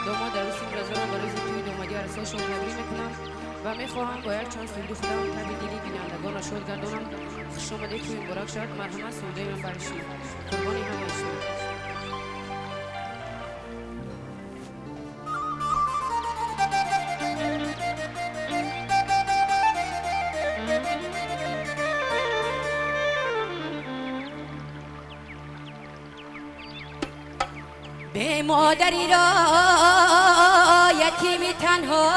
داماد عروسی رضا برای توی دامادی عروسیشون تبریک میکنم و میخواهم با یک چند سودی خودم تبی دیلی بینندگان را شاد گردانم. خوش آمده توی این براک شد. مرحمت سوده من برشید قربانی همه شد. به مادری را یتیمی تنها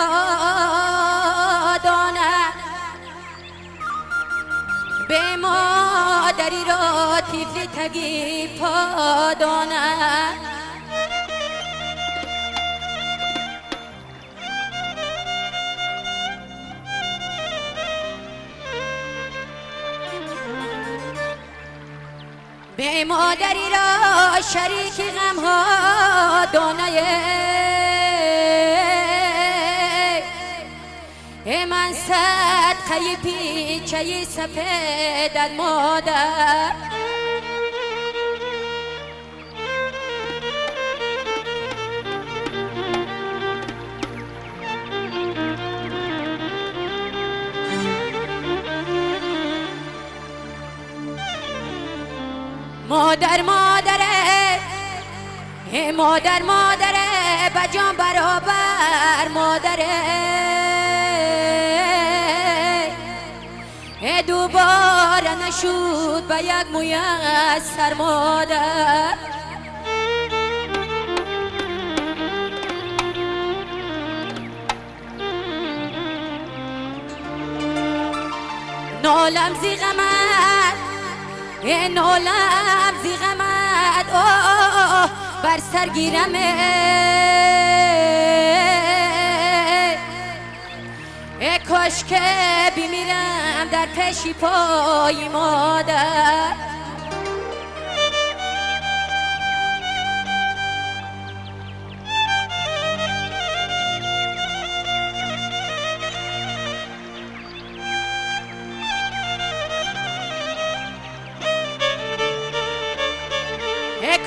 داند، به مادری را طفلی تگی پا داند. به مادری را شریک غم ها دانه من صدقه پیچه سفیدت مادر. مادر مادره مادر مادره بجان برابر مادره دوباره نشود به یک میسر مادر. نالم زی غمت نالم زی غمت بر سر گیرمه کاش که بمیرم در پیشی پای مادر.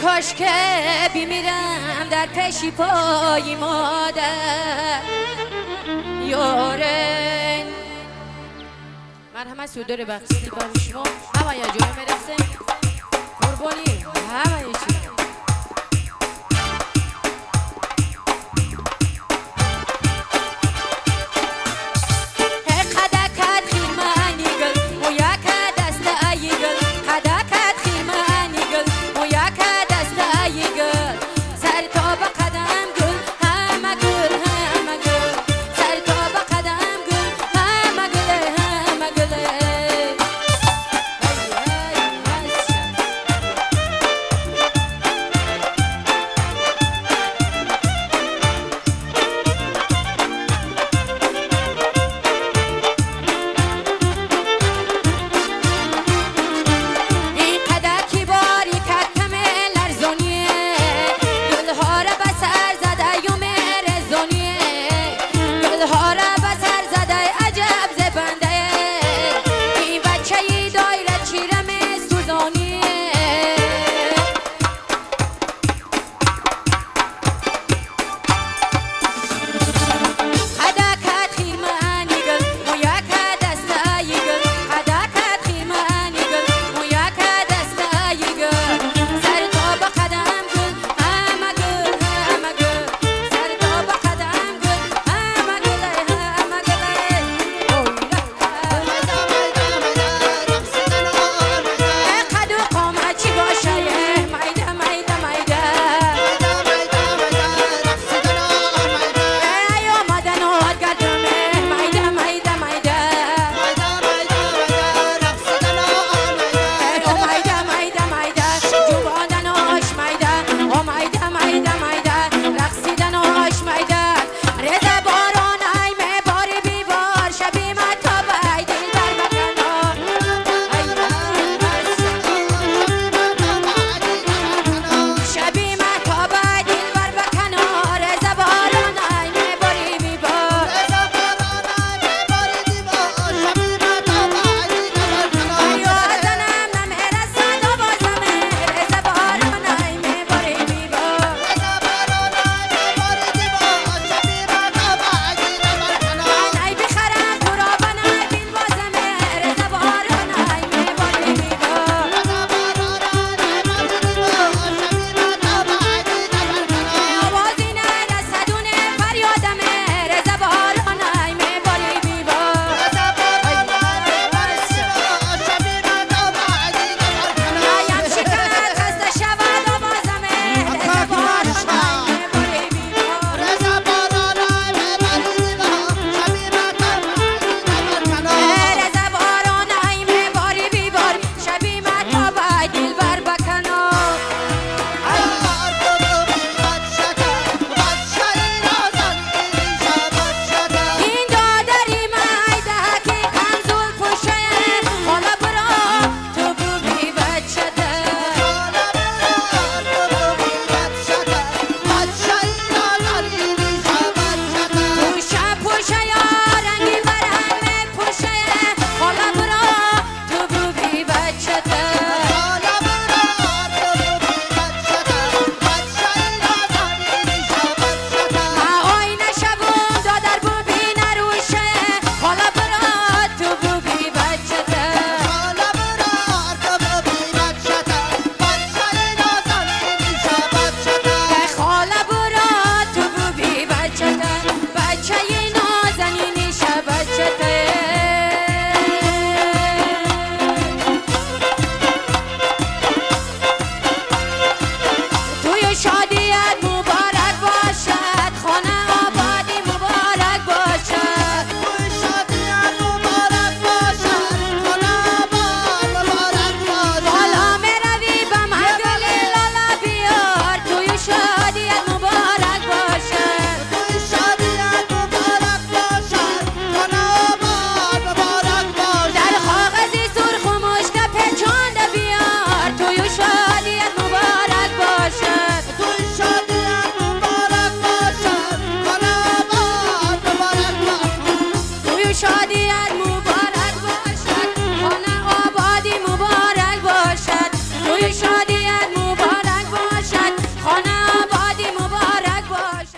کاش که بمیرم در پیشی پای مادر. یاره مرحمت سودار بخشیدی برای شما همه یه جای میرسه قربانی همه یه چیز.